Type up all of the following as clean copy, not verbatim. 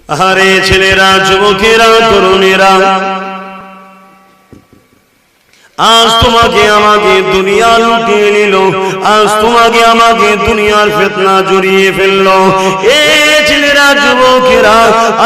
আরে ছেলেরা, যুবকেরা, তরুণেরা, আজ তোমাকে আমাকে দুনিয়া লুটিয়ে নিল, আজ তোমাকে আমাকে দুনিয়ার ফিতনা জড়িয়ে ফেললো। এ ছেলেরা, যুবকেরা,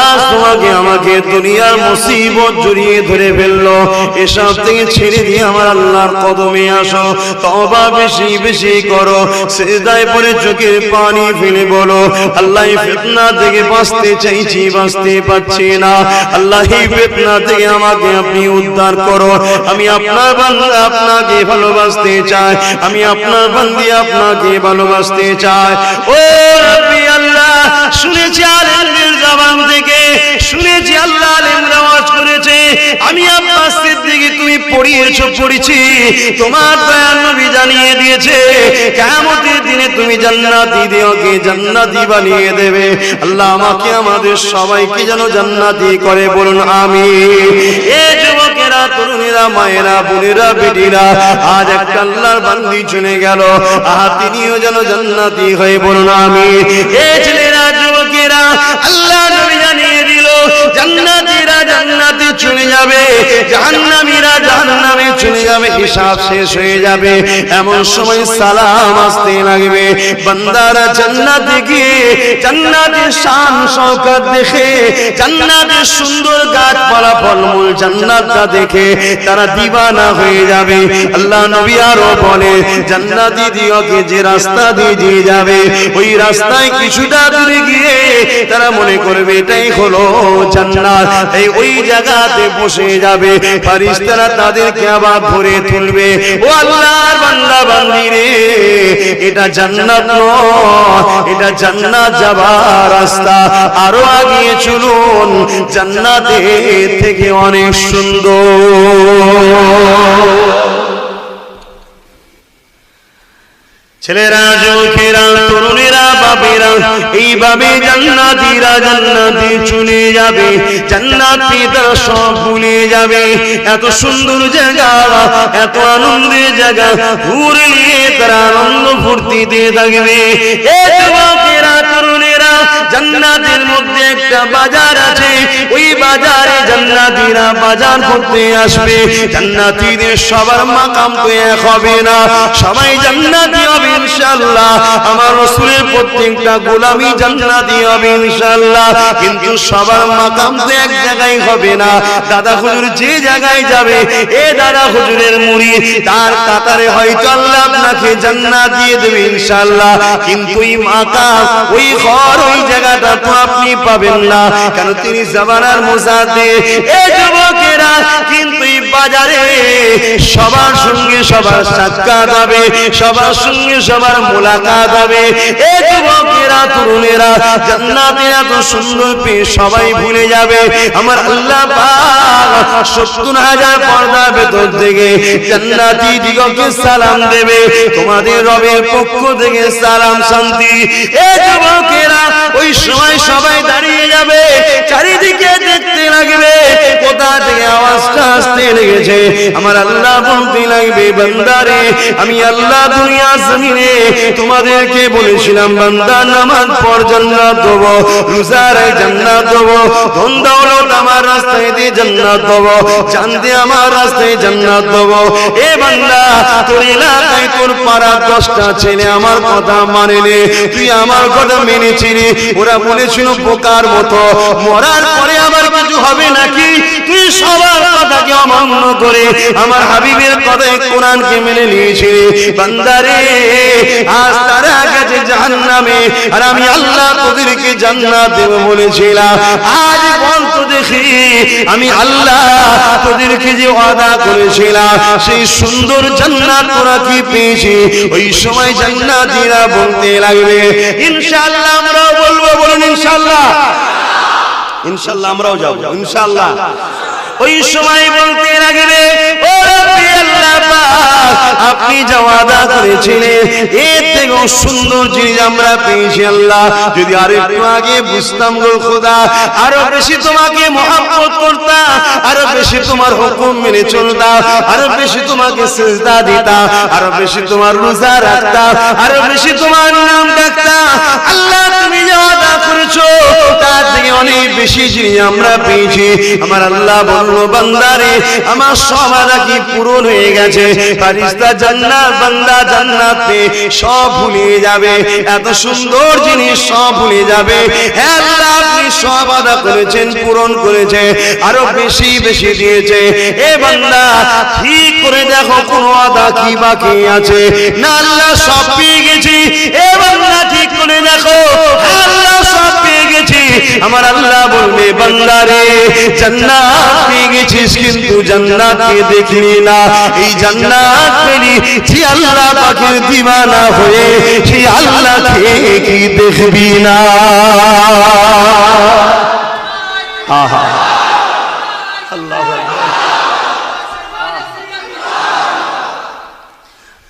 আজ তোমাকে আমাকে দুনিয়ার মুসিবত জড়িয়ে ধরে ফেললো। এসব থেকে ছেড়ে দিয়ে আমার আল্লাহর কদমে আসো, তওবা বেশি বেশি করো, সিজদায় পড়ে চোখের পানি ফেলে বলো, আল্লাহ এই ফিতনা থেকে বাঁচতে চাইছি, বাঁচতে পারছি না। আল্লাহ এই ফিতনা থেকে আমাকে আপনি উদ্ধার করো। আমি আপনার বান্দা, আপনাকে ভালোবাসতে চাই। আমি আপনার বান্দি, আপনাকে ভালোবাসতে চাই। ও রব্বি আল্লাহ, শুনেছি আলেমদের জবান থেকে, শুনেছি আল্লাহ আলেমরা ওয়াজ করেছে, আমি আব্বাস সিদ্দিকী তুমি পড়েছি, তোমার দয়ার নবী জানিয়ে দিয়েছে কিয়ামতের দিনে তুমি জান্নাতি দেওকে জান্নাতি বানিয়ে দেবে। আল্লাহ আমাকে আমাদের সবাইকে যেন জান্নাতি করে, বলুন আমিন। এ যুবকেরা, তরুণেরা, মায়েরা, বোনেরা, বেটিরা, আজ একটা আল্লাহর বান্দি চলে গেল, তিনিও যেন জান্নাতি হয়ে, বলুন আমিন। এ ছেলেরা, যুবকেরা, আল্লাহ নবী জানিয়ে দিল জান্নাতীরা জান্নাতে চলে যাবে, জাহান্নামীরা জাহান্নামে চলে যাবে, হিসাব শেষ হয়ে যাবে। এমন সময় সালাম আসতে লাগবে। বান্দারা জান্নাতে গিয়ে জান্নাতের শান শওকত দেখে, জান্নাতের সুন্দর গাছপালা ফলমূল জান্নাতটা দেখে তারা দিওয়ানা হয়ে যাবে। আল্লাহ নবী আরো বলে, জান্নাতি দিওকে যে রাস্তা দিয়ে যাবে, ওই রাস্তায় কিছুটা দূরে গিয়ে তারা মনে করবে এটাই হলো জান্নাত। ওই জায়গাতে বসে যাবে, ফেরেশতারা তাদেরকে আবার ভরে তুলবে। ও আল্লাহর বান্দা বান্দি রে, এটা জান্নাত নয়, এটা জান্নাত যাবার রাস্তা, আরো আগিয়ে চলুন, জান্নাতের থেকে অনেক সুন্দর। ছেলেরা, যুবকেরা, তরুণেরা, বাবেরা, এইভাবে জান্নাতীরা জান্নাতে চলে যাবে, জান্নাতি তারা সব ভুলে যাবে। এত সুন্দর জায়গা, এত আনন্দের জায়গা, ঘুরে নিয়ে তারা আনন্দ ফুর্তিতে থাকবে। এ যুবকেরা, তরুণেরা, জান্নাতের মধ্যে একটা বাজার আছে, ওই বাজারে জান্নাতীরা বাজার করতে আসবে। জান্নাতীদের সবার মাকাম তো এক হবে না, সবাই জান্নাতি হবে ইনশাআল্লাহ। আমার রাসূলের প্রত্যেকটা গোলামি জান্নাতি হবে ইনশাআল্লাহ, কিন্তু সবার মাকাম তো এক জায়গায় হবে না। দাদা হুজুর যে জায়গায় যাবে, এ দাদা হুজুরের মুরিদ, তার কাতারে হয়তো আল্লাহ আপনাকে জান্নাত দিয়ে দেবে ইনশাআল্লাহ, কিন্তু ওই মাকাম, ওই ঘর, ওই জায়গাটা তো আপনি পাবেন না, কারণ তিনি জামানার মুসাদ্দিদ। এ যুবকেরা, কিন্তু এই বাজারে সবার সঙ্গে সবার সাক্ষাৎ হবে, সবার সঙ্গে সবার মোলাকাত হবে। এ যুবকেরা, তরুণেরা, জান্নাতের এত সুন্দর পেয়ে সবাই ভুলে যাবে। আমার আল্লাহ পাক ৭০,০০০ পর্দার ভেতর থেকে জান্নাতি দিগকে সালাম দেবে, তোমাদের রবের পক্ষ থেকে সালাম শান্তি। এ যুবকেরা, ওই সময় সবাই দাঁড়িয়ে যাবে, চারিদিকে দেখতে লাগবে কোথা থেকে আওয়াজটা আসতে লেগেছে। আমার আল্লাহ বলতে লাগবে, বান্দারে, আমি আল্লাহ দুনিয়া জমিনে তোমাদেরকে বলেছিলাম, বান্দা নামাজ পড় জান্নাত দেব, রোজা রাখ জান্নাত দেব, ধন দৌলত আমার রাস্তায় দিয়ে জান্নাত দেব, জান দিয়ে আমার রাস্তায় জান্নাত দেব। এ বান্দা, তোর এলাকায় তোর পাড়ার 10টা ছেলে আমার কথা মানেনি, তুই আমার কথা মেনেছিলি, ওরা বলেছিল বোকার মতো, মরার পরে আবার কিছু হবে নাকি? তুই সবার কথাকে অমান্য করে আমার হাবিবের কথায় কোরআনকে মেনে নিয়েছিলি। বান্দারে, আজ তারা গেছে জাহান্নামে, আর আমি আল্লাহ তোদেরকে জান্নাত দেব বলেছিলাম। আজ বল তো দেখি, আমি আল্লাহ তোদেরকে যে ওয়াদা করেছিলাম, সেই সুন্দর জান্নাত তোরা কি পেয়েছি? ওই সময় জান্নাতীরা বলতে লাগবে, ইনশাআল্লাহ আমরাও বলবো, বলুন ইনশাআল্লাহ। ইনশাআল্লাহ আমরাও যাবো ইনশাআল্লাহ। ওই সময় বলতে লাগবে, ও রব্বি আল্লাহ পাক, আপনি যা ওয়াদা করেছিলেন এর থেকেও সুন্দর জিনিস আমরা পেয়েছি আল্লাহ। যদি আর একটু আগে বুঝতাম গো খোদা, আরো বেশি তোমাকে মহব্বত করতাম, আরো বেশি তোমার হুকুম মেনে চলতাম, আরো বেশি তোমাকে সিজদা দিতাম, আরো বেশি তোমার রোজা রাখতাম, আরো বেশি তোমার নাম ডাকতাম। আল্লাহ তুমি যা ওয়াদা করেছো তার থেকে অনেক বেশি জিনিস আমরা পেয়েছি। আমার আল্লাহ বলল বান্দারে আমার সব আদা কি পূরণ হয়ে গেছে, ফারিস্তা জান্নাত বান্দা জান্নাতে সব ভুলে যাবে, এত সুন্দর জিনিস সব ভুলে যাবে। হে আল্লাহ আপনি সব আদা করেছেন, পূরণ করেছে, আরো বেশি বেশি দিয়েছে। এ বান্দা ঠিক করে দেখো কোনো আদা কি বাকি আছে না, আল্লাহ সব পেয়ে গেছি। এ বান্দা ঠিক করে দেখো, আল্লাহ সব পেয়ে গেছি। আমার আল্লাহ বলবে বান্দারে জান্নাত পেয়ে গেছিস কিন্তু জান্নাতকে দেখলি না। এই জান্নাত পেলি যে আল্লাহ পাকের দিওয়ানা হয়ে সেই আল্লাহকে কি দেখবি না? আহা আল্লাহ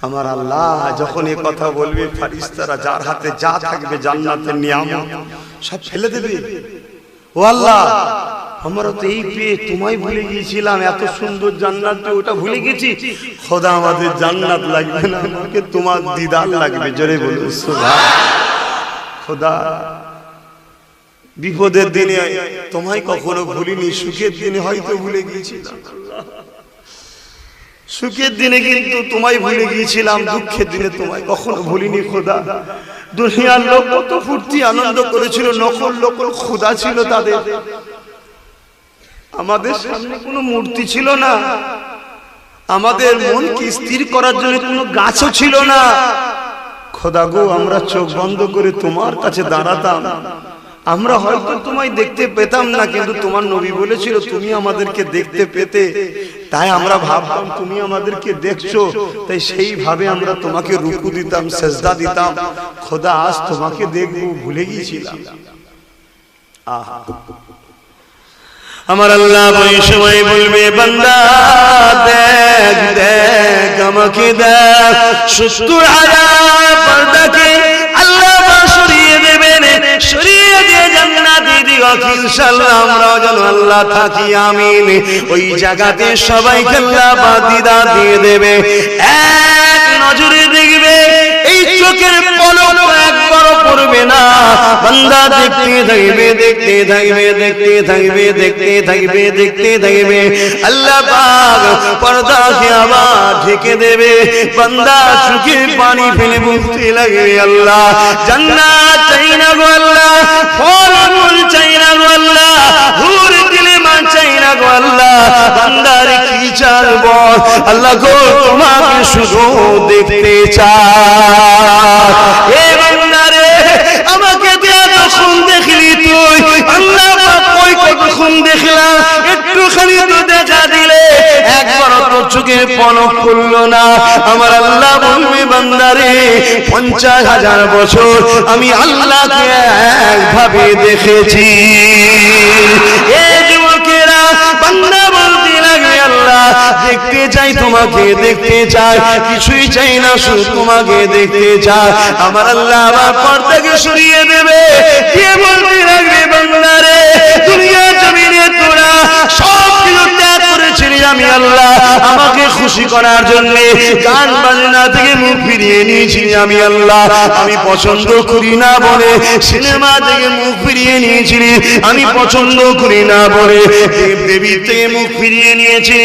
আমার আল্লাহ যখন এই কথা বলবে ফেরেশতারা যার হাতে যা থাকবে জান্নাতের নিয়ামত সব ফেলে দেবে। ও আল্লাহ আমরা তো এই পেয়ে তোমায় ভুলে গিয়েছিলাম, এত সুন্দর জান্নাত ওটা ভুলে গেছি। খোদা আমাদের জান্নাত লাগবে না, আমাকে তোমার দিদার লাগবে। জোরে বলুন সুবহান। খোদা বিপদের দিনে তোমায় কখনো ভুলিনি, সুখের দিনে হয়তো ভুলে গিয়েছিলাম। সুখের দিনে কিন্তু তোমায় ভুলে গিয়েছিলাম, দুঃখের দিনে তোমায় কখনো ভুলিনি খোদা। দুনিয়ার লোক কত ফুর্তি আনন্দ করেছিল, নকল নকল খোদা ছিল তাদের। আমাদের সামনে কোনো মূর্তি ছিল না, আমাদের মনকে স্থির করার জন্য কোনো গাছও ছিল না। খোদা গো আমরা চোখ বন্ধ করে তোমার কাছে দাঁড়াতাম, আমরা হয়তো তোমায় দেখতে পেতাম না, কিন্তু তোমার নবী বলেছিল তুমি আমাদেরকে দেখতে পেতে, তাই আমরা ভাবতাম তুমি আমাদেরকে দেখছো, তাই সেইভাবে আমরা তোমাকে রুকু দিতাম, সেজদা দিতাম। খোদা আজ তোমাকে দেখবো ভুলে গিয়েছিলাম। আহা আমার আল্লাহ ওই সময় বলবে বান্দা দেখ দেখ আমাকে দেখ, ৭০,০০০ পর্দাকে আল্লাহ সরিয়ে দেবেন, সরিয়ে দিয়ে জান্নাতে দিগক ইনশাআল্লাহ আমরা যেন আল্লাহ থাকি আমিন। ওই জায়গাতে সবাইকে আল্লাহ দিদার দিয়ে দেবে, এক নজরে দেখবে, এই চোখের পলক একবারও পড়বে না। বান্দা দেখতে থাকবে দেখতে থাকবে দেখতে থাকবে দেখতে থাকবে দেখতে থাকবে, আল্লাহ পাক পর্দাকে আবার ঢেকে দেবে। বান্দা চোখে পানি ফেলে বলতে লাগবে আল্লাহ জান্নাত চাই না গো আল্লাহ, ফলমূল চাই না গো আল্লাহ, হুর দিলে মান চাই না গো আল্লাহ, বান্দার কি চাল বল আল্লাহ গো, তোমাকে শুধু দেখতে চাই। এ বান্দারে আমাকে যখন দেখলি তুই আল্লাহ কই কখন দেখলাম, একটুখানি তো দেখা দিলে, একবার তো চোখের পলক খুললো না। আমার আল্লাহ বলবে বান্দারে ৫০,০০০ বছর আমি আল্লাহকে একভাবে দেখেছি। এ যুবকেরা বান্দা বলতে লাগবে আল্লাহ দেখতে চাই তোমাকে দেখতে চাই, কিছুই চাই না শুধু তোমাকে দেখতে চাই। আমার আল্লাহ আবার পর্দাকে সরিয়ে দেবে, কে বলতে লাগবে বান্দারে দুনিয়া জমিনে তোরা সব কিছু ত্যাগ করেছিলি আমি আল্লাহ আমাকে খুশি করার জন্য, গান বাজনা থেকে মুখ ফিরিয়ে নিয়েছিলি আমি আল্লাহ আমি পছন্দ করি না বলে, সিনেমা থেকে মুখ ফিরিয়ে নিয়েছিলি আমি পছন্দ করি না বলে, দেব দেবী থেকে মুখ ফিরিয়ে নিয়েছি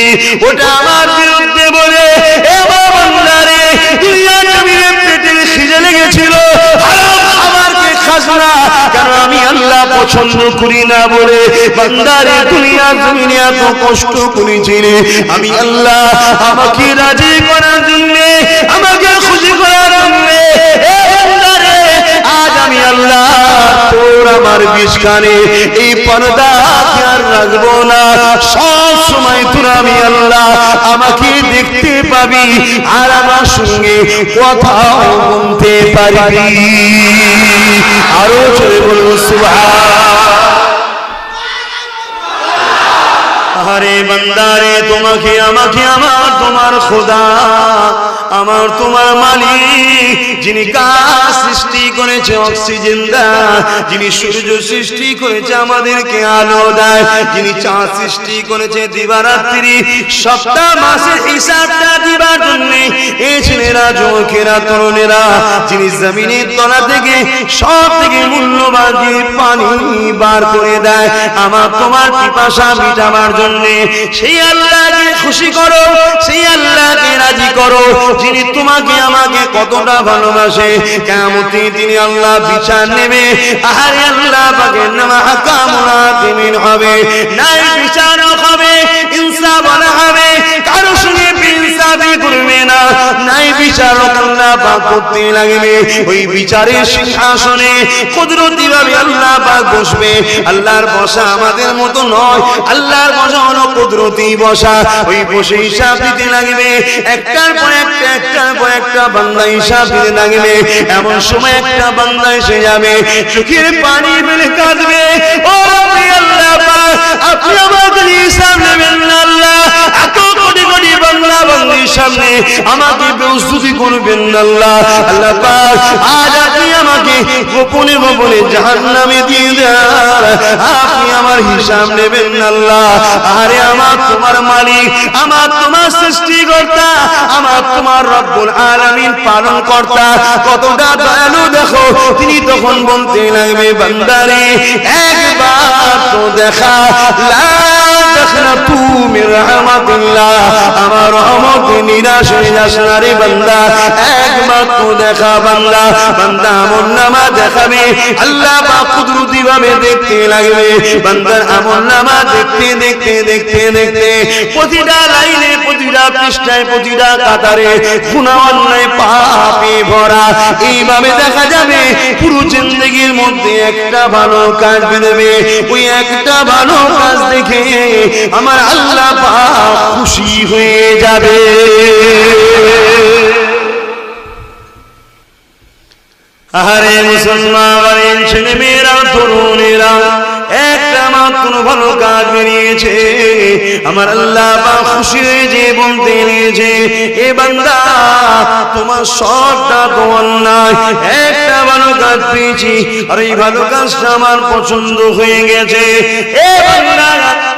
ওটা আমার বিরুদ্ধে বলে। এ বান্দারে দুনিয়া জমিনে পেটে খিদে লেগেছিল, হারাম খাবারকে খাস না কেন আমি আল্লাহ পছন্দ করি না বলে, বান্দারে দুনিয়া জমিনে এত কষ্ট করেছিলি আমি আল্লাহ আমাকে রাজি করার জন্য, আমাকে খুশি করার জন্য। এ বান্দারে আজ আমি আল্লাহ তোর আমার বিষ্কানে এই পর্দা আর রাখবো না, সব সময় তোর আমি আল্লাহ আমাকে দেখতে পাবি আর আমার সঙ্গে কথাও বলতে পারবি। আরো চলে বলবো সুবহান। আরে বান্দারে তোমাকে আমাকে আমার তোমার খোদা আমার তোমার মালিক, যিনি গাছ সৃষ্টি করেছে অক্সিজেন দেয়, যিনি সূর্য সৃষ্টি করেছে আমাদেরকে আলো দেয়, যিনি চাঁদ সৃষ্টি করেছে দিবারাত্রি সপ্তাহ মাসের হিসাবটা দিবার জন্য, এই ছেলেরা যুবকেরা তরুণেরা, যিনি জমিনের তলা থেকে সব থেকে মূল্যবান পানি বার করে দেয় আমার তোমার পিপাসা মিটাবার জন্য, সেই আল্লাহকে খুশি করো, সেই আল্লাহকে রাজি করো, যিনি তোমাকে আমাকে কতটা ভালোবাসে। কিয়ামতের দিনে আল্লাহ বিচার নেবে, আরে আল্লাহ পাকের নাম হাকামুল হাকিমিন হবে, নাই বিচারও হবে, ইনসাফ হবে, কারো সঙ্গে ইনসাফি করবে না, নাই বিচারক আল্লাহ পাক করতে লাগবে। ওই বিচারের সিংহাসনে কুদরতি ভাবে আল্লাহ পাক বসবে। আল্লাহর বসা আমাদের মতো নয়, আল্লাহর বসা হলো কুদরতি বসা। ওই বসে হিসাব দিতে লাগবে, একটার পর একটা, একটার পর একটা বান্দা হিসাব দিতে লাগবে। এমন সময় একটা বান্দা এসে যাবে, চোখের পানি ফেলে কাঁদবে, ও আল্লাহ পাক, আপনি আমাদের হিসাব নেবেন না আল্লাহ, এত কোটি কোটি বান্দা বান্দির সামনে আমাকে বেউজ্জতি করবেন না আল্লাহ। আল্লাহ পাক, আজ আপনি আমাকে গোপনে গোপনে জাহান্নামে দিয়ে দেন, আপনি আমার হিসাব নেবেন না আল্লাহ। আরে আমার তোমার মালিক, আমার তোমার সৃষ্টিকর্তা, আমার তোমার রব্বুল আলামিন পালন কর্তা কতটা দয়ালু দেখো। তিনি তখন বলতে লাগবে, বান্দারে একবার তো দেখা, লা তাখনাতু মির রাহমাতিল্লাহ, আমার রহমতে নিরাশ হয়ে যাস না রে বান্দা, একবার তো দেখা বান্দা। বান্দা আমলনামা দেখাবে, আল্লাহ পাক কুদরতি ভাবে দেখতে লাগবে, বান্দার আমলনামা দেখতে দেখতে দেখতে দেখতে প্রতিটা লাইনে, প্রতিটা পৃষ্ঠায়, প্রতিটা কাতারে গুনাহ অন্যায় পাপে ভরা। এইভাবে দেখা যাবে পুরো জিন্দেগির মধ্যে একটা ভালো কাজ বেরোবে। ওই একটা ভালো কাজ দেখে আমার আল্লাহ পাক খুশি হয়ে যাবে। আরে মুসলমান ছেলে মেয়েরা তরুণেরা, একটা মাত্র ভালো কাজ বেরিয়েছে, আমার আল্লাহ পাক খুশি হয়ে যে বলতে নিয়েছে, এ বান্দা তোমার সবটা তোমার নয়, একটা ভালো কাজ পেয়েছি, আর এই ভালো কাজটা আমার পছন্দ হয়ে গেছে। এ বান্দা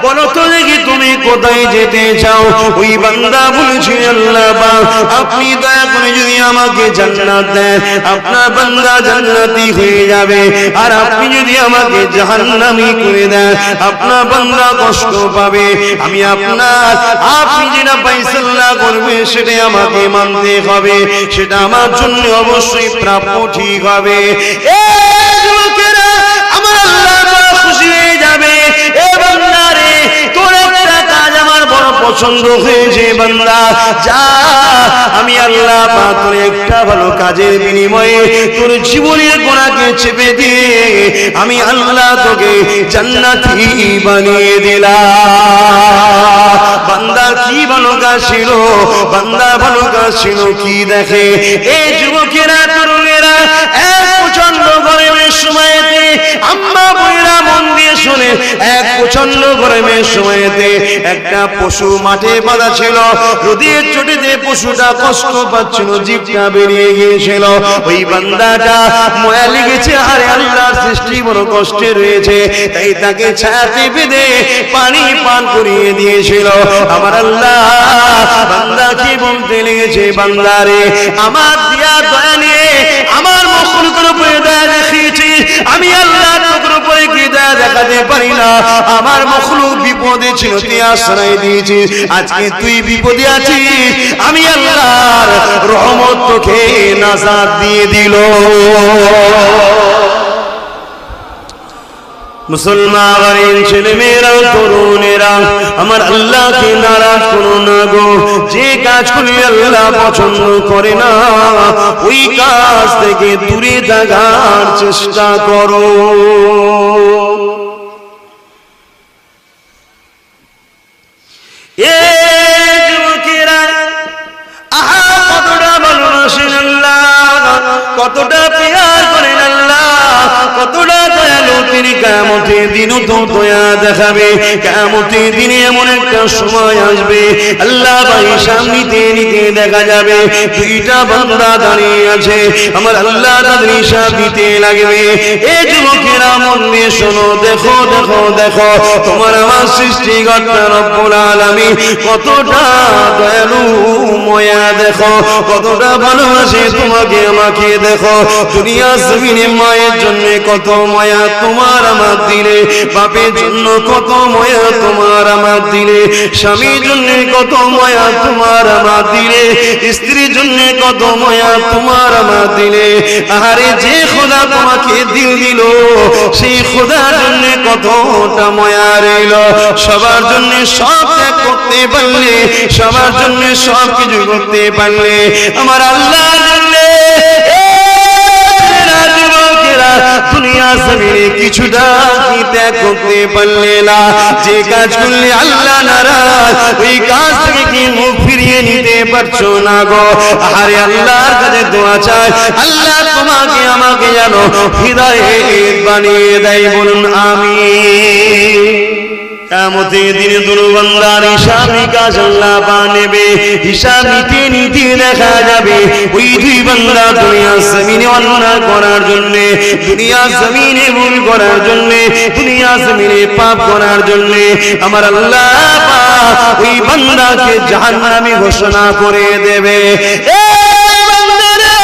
বলো তো দেখি তুমি কোথায় যেতে চাও? ওই বান্দা বলেছে, আল্লাহ পাক আপনি দয়া করে যদি আমাকে জান্নাত দেন, আপনার বান্দা জান্নাতি হয়ে যাবে, আর আপনি যদি আমাকে জাহান্নামী করে দেন, আপনার বান্দা কষ্ট পাবে। আমি আপনার, আপনি যেটা ফায়সালা করবে সেটা আমাকে মানতে হবে, সেটা আমার জন্য অবশ্যই প্রাপ্য, ঠিক হবে। এই যুবকেরা, আমার আল্লাহ পাক খুশি হয়ে যাবে। এ বান্দা রে, তোর একটা কাজ আমার বড় পছন্দ হয়েছে, বান্দা যা, আমি আল্লাহ পাক তোর একটা ভালো কাজের বিনিময়ে তোর জীবনের গোনাকে চেপে দিয়ে আমি আল্লাহ তোকে জান্নাতি বানিয়ে দিলাম। বান্দার কি ভালো কাজ ছিল, বান্দার ভালো কাজ ছিল কি দেখে। এই যুবকেরা তরুণেরা, এক প্রচন্ড গরমের সময়তে, আম্মা বইরা মন দিয়ে শুনে, এক প্রচন্ড গরমের সময়তে একটা পশু মাঠে বাঁধা ছিল, রোদের চোটেতে পশুটা কষ্ট পাচ্ছিল, জিভটা বেরিয়ে গিয়েছিল। ওই বান্দাটা ময়া লেগেছে, আরে আল্লাহর সৃষ্টি বড় কষ্টে রয়েছে, তাই তাকে ছায়াতে বেঁধে পানি পান করিয়ে দিয়েছিল। আমার আল্লাহ বান্দাকে বলতে লেগেছে, বান্দারে আমার দিয়া দয়া নিয়ে আমার মখলুকের উপরে দয়া দেখিয়েছি, আমি আল্লাহ তোর উপরে কি দয়া দেখাতে পারি না। আমার মখলুক বিপদে ছিল, তুই আশ্রয় দিয়েছিস, আজকে তুই বিপদে আছিস, আমি আল্লাহর রহমত তোকে নাজাত দিয়ে দিল। মুসলমান ছেলে মেয়েরা তরুণেরা, আমার আল্লাহকে নারাজ করো না গো। যে কাজ করলে আল্লাহ পছন্দ করে না, ওই কাজ থেকে দূরে থাকার চেষ্টা করো। এ যুবকেরা, আহা কতটা ভালোবাসেন আল্লাহ, কতটা প্যার করেন আল্লাহ, কতটা দয়ালু তিনি। কিয়ামতের দিনও তো দয়া দেখাবে। কিয়ামতের দিনে এমন একটা সময় আসবে আল্লাহ ভাই সামনে নিতে দেখা যাবে দুইটা বান্দা দাঁড়িয়ে আছে, আমার আল্লাহ তাদের হিসাব দিতে লাগবে। এই যুবকেরা মন দিয়ে শোনো, দেখো দেখো দেখো তোমার আমার সৃষ্টিকর্তা রব্বুল আলামিন কতটা দয়ালু মায়া, দেখো কতটা ভালোবাসে তোমাকে আমাকে। দেখো দুনিয়া জমিনে মায়ের জন্য কত মায়া তোমার আমার দিলে, বাপের জন্য কত মায়া তোমার আমার দিলে, স্বামীর জন্য কত মায়া তোমার আমার দিলে, স্ত্রীর জন্য কত মায়া তোমার আমার দিলে। আরে যে খোদা তোমাকে দিল দিল সেই খোদার জন্য কতটা মায়া রইল। সবার জন্য সব ত্যাগ করতে পারলে, সবার জন্য সব কিছু করতে পারলে, আমার আল্লাহর জন্য দুনিয়া জমিনে কিছুটা কি ত্যাগ করতে পারলে না? যে কাজ করলে আল্লাহ নারাজ ওই কাজ থেকে কি মুখ ফিরিয়ে নিতে পারছো না গো? আরে আল্লাহর কাছে দোয়া চাই আল্লাহ তোমাকে আমাকে যেন হিদায়াত বানিয়ে দেয়, বলুন আমিন। কিয়ামতের দিনে দুনো বান্দার হিসাব নিকাশ আল্লাহ পাক নেবে। হিসাব নিতে নিতে দেখা যাবে ওই দুই বান্দা দুনিয়া জমিনে অন্যায় করার জন্য, দুনিয়া জমিনে ভুল করার জন্য, দুনিয়া জমিনে পাপ করার জন্য আমার আল্লাহ পাক ওই বান্দাকে জাহান্নামী ঘোষণা করে দেবে। এই বান্দারা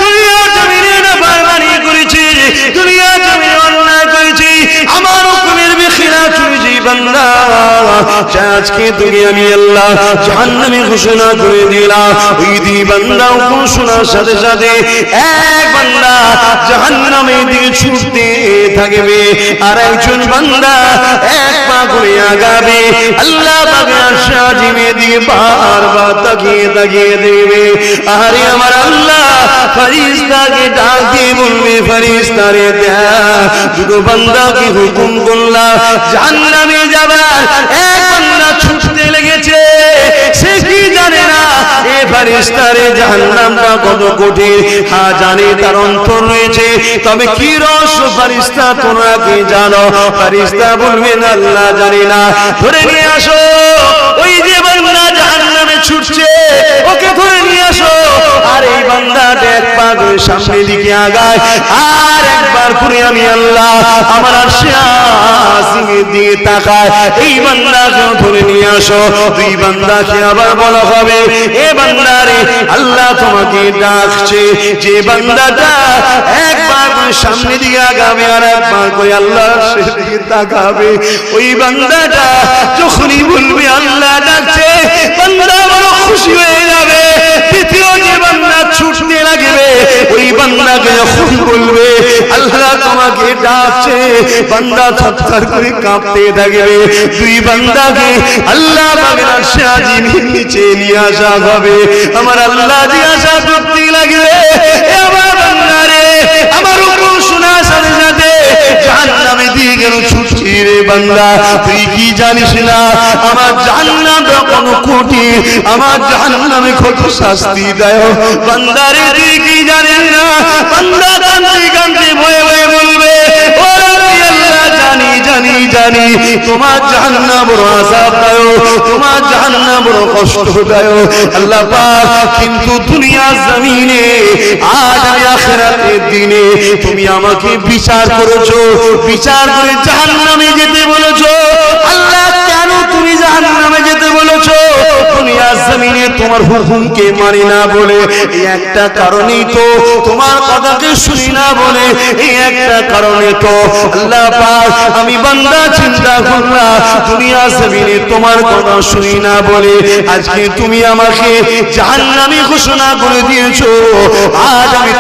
দুনিয়া জমিনে নাফরমানি করেছে, দুনিয়া জমিনে অন্যায় করেছে, আমার হুকুমের বিখিলাফ করেছে বান্দা, আজকে তুমি আমি আল্লাহ জাহান্নামে ঘোষণা করে দিলাম। ওই দুই বান্দা হুকুম শোনার সাথে সাথে এক বান্দা জাহান্নামের দিকে ছুটতে থাকবে, আর একজন বান্দা এক পা করে আগাবে। আল্লাহ পাকের আরশ আজিমের দিকে বারবার তাকিয়ে তাকিয়ে দেখবে। আরে আমার আল্লাহ ফেরেশতাকে ডাক দিয়ে বলবে, ফেরেশতারে দেখ দুটো বান্দাকে হুকুম করলাম জাহান্নামে যাবার, এক বান্দা ছুটতে লেগেছে, সে কি জানে না এ ফেরেশতারে জাহান্নামটা কত কঠিন, হ্যাঁ জানে তার অন্তর রয়েছে, তবে কি রহস্য ফেরেশতা তোমরা কি জানো? ফেরেশতা বলবেন আল্লাহ জানি না। ধরে নিয়ে আসো ওই যে বান্দা জাহান্নামে ছুটছে, ওকে ধরে নিয়ে আসো। আর এই বান্দাটা এক পা করে সামনের দিকে আগায়, আর একবার করে আমি আল্লাহ আমার আরশে আজিমের দিকে তাকায়, এই বান্দাকে ধরে নিয়ে আসো। দুই বান্দাকে আবার বলা হবে, এ বান্দারে আল্লাহ তোমাকে ডাকছে। যে বান্দাটা একবার করে সামনের দিকে আগাবে আর একবার করে আল্লাহর দিকে তাকাবে, ওই বান্দাটা যখনই বলবে আল্লাহ ডাকছে, বান্দা বড় খুশি হয়ে যাবে। দ্বিতীয় যে বান্দা ছুটতে লাগবে, ওই বান্দাকে যখন বলবে আল্লাহ তোমাকে ডাকছে, বান্দা থরথর করে কাঁপতে থাকবে। দুই বান্দাকে আল্লাহ পাকের আরশে আজিমের নিচে নিয়ে আসা হবে। আমার আল্লাহ যে আশা করতে লাগবে, আমার বান্দারে আমার হুকুম শোনার সাথে সাথে জাহান্নামে দিয়ে গেল ছুটছি রে বান্দা, তুই কি জানিস না আমার জাহান্নামটা কত কঠিন, আমার জাহান্নামে কত শাস্তি দেয়। বান্দারে তুই কি জানিস না? বান্দা কাঁদতে কাঁদতে ভয়ে ভয়ে বলবে, ও আল্লাহ জানি জানি জানি তোমার জাহান্নাম বড় আযাবদায়ক, তোমার জাহান্নাম বড় কষ্টদায়ক আল্লাহ পাক, কিন্তু দুনিয়া জমিনে আজ আমি আখিরাতের দিনে তুমি আমাকে বিচার করেছো, বিচার করে জাহান্নামে যেতে বলেছো। আল্লাহ কেন তুমি জাহান্নামে যেতে বলেছো? দুনিয়া জমিনে তোমার হুকুমকে মানি না বলে, এই একটা কারণেই তো, তোমার কথাকে শুনি না বলে, এই একটা কারণে তো আল্লাহ পাক আমি বান্দা চিন্তা করলাম দুনিয়া জমিনে তোমার কথা শুনি না বলে আজকে তুমি আমাকে জাহান্নামী ঘোষণা করে দিয়েছো। আজ আমি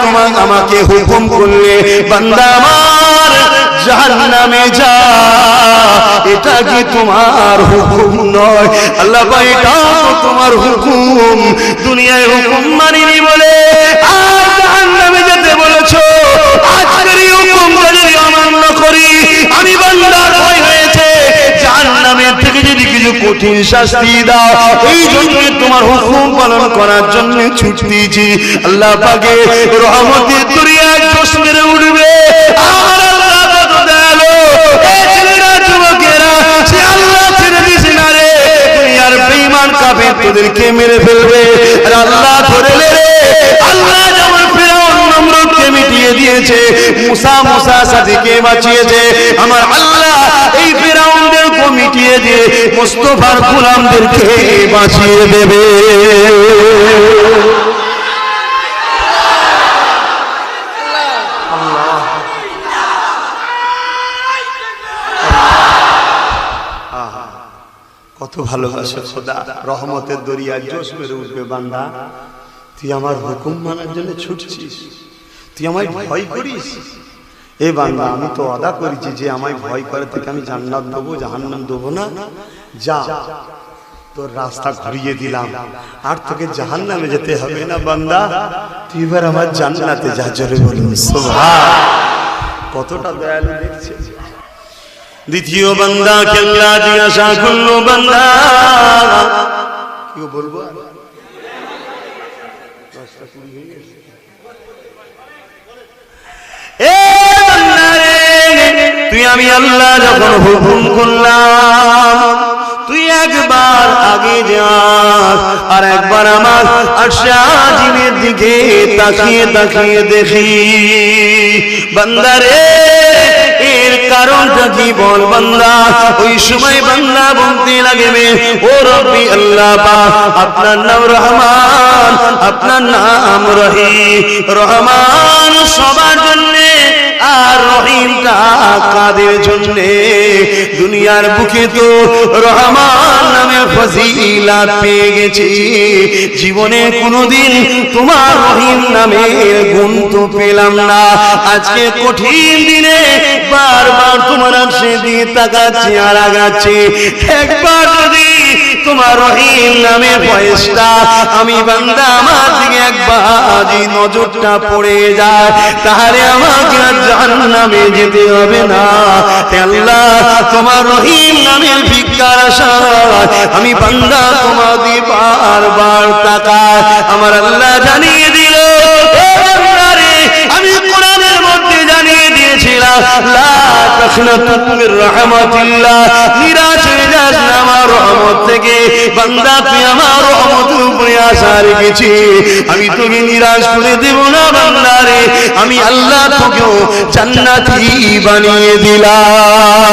আমাকে হুকুম করলে বান্দা আমার জাহান্নামে যা, এটা কি তোমার হুকুম নয়? আল্লাহ ভাই এটা তোমার হুকুম, দুনিয়ায় হুকুম মানিনি বলে আর জাহান্নামে যেতে বলেছো। আজকের এই হুকুম যদি অমান্য করি আমি বান্দার ভয় হয়েছে জাহান্নামের থেকে যদি কিছু কঠিন শাস্তি দাও, এই জন্য তোমার হুকুম পালন করার জন্য ছুটতেছি। আল্লাহ পাকে রহমতের দরিয়া জোশ মেরে উঠবে। আমার আল্লাহ কত দয়ালু, এই ছেলেরা যুবকেরা তোদেরকে মেরে ফেলবে। আর আল্লাহ ধরে রে, আল্লাহ যেমন ফিরআউন নমরুদকে মিটিয়ে দিয়েছে, মুসা সাদিকে বাঁচিয়েছে, আমার আল্লাহ এই ফিরআউনদেরকে মিটিয়ে দিয়ে মুস্তাফার গোলামদেরকে বাঁচিয়ে দেবে। কত ভালোবাসে খোদা, রহমতের দরিয়া জোশ মেরে উঠবে বান্দা। তুই আমার হুকুম মানার জন্য ছুটছিস, তুই আমায় ভয় করিস। এ বান্দা, আমি তো ওয়াদা করেছি যে আমায় ভয় করে থেকে আমি জান্নাত দেবো, জাহান্নাম দেবো না। যা, তোর রাস্তা ঘুরিয়ে দিলাম, আর তোকে জাহান্নামে যেতে হবে না বান্দা। তুই এবার আমার জান্নাতে যা। জোরে বলুন সুবহান। কতটা দয়ালু দেখছে। দ্বিতীয় বান্দা কেল্লা জিজ্ঞাসা করলো, বান্দা কি বলবো, তুই আমি আল্লাহ যখন হুকুম করলাম তুই একবার আগে যা, আর একবার আমার আরশে আজিমের দিকে তাকিয়ে তাকিয়ে দেখি। বান্দা রে, এর কারণটা কি বল বান্দা। ওই সময় বান্দা বলতে লাগবে, ও রব্বি আল্লাহ পাক, আপনার নাম রহমান, আপনার নাম রহিম। রহমান সবার জন্যে, আর রহিমটা কাদের জন্যে? দুনিয়ার বুকে তো রহমান নামে ফজিলাত পেয়ে গেছি, জীবনে কোনোদিন তোমার রহিম নামের গুণ তো পেলাম না। আজকে কঠিন দিনে বারবার তোমার সেদিকে তাকাচ্ছি আর আগাচ্ছি। একবার যদি তোমার রহিম নামের ফয়েজটা আমি বান্দা আমার দিকে একবার যদি নজরটা পড়ে যায়, তাহলে আমাকে জাহান্নামে যেতে হবে না। আল্লাহ, তোমার রহিম নামের ভিক্ষার আশায় আমি বান্দা তোমার দিকে বারবার তাকাই। আমার আল্লাহ জানিয়ে দিল, আমি কোরআনের মধ্যে জানিয়ে দিয়েছিলাম, লা তাখনাতু মির রাহমাতিল্লাহ, নিরাশ হয়ে যাস না আমার রহমত থেকে। বান্দা, তুই আমার রহমতের উপরে আশা রেখেছি, আমি তোকে নিরাশ করে দেব না বান্দা রে। আমি আল্লাহ তোকেও জান্নাতি বানিয়ে দিলাম।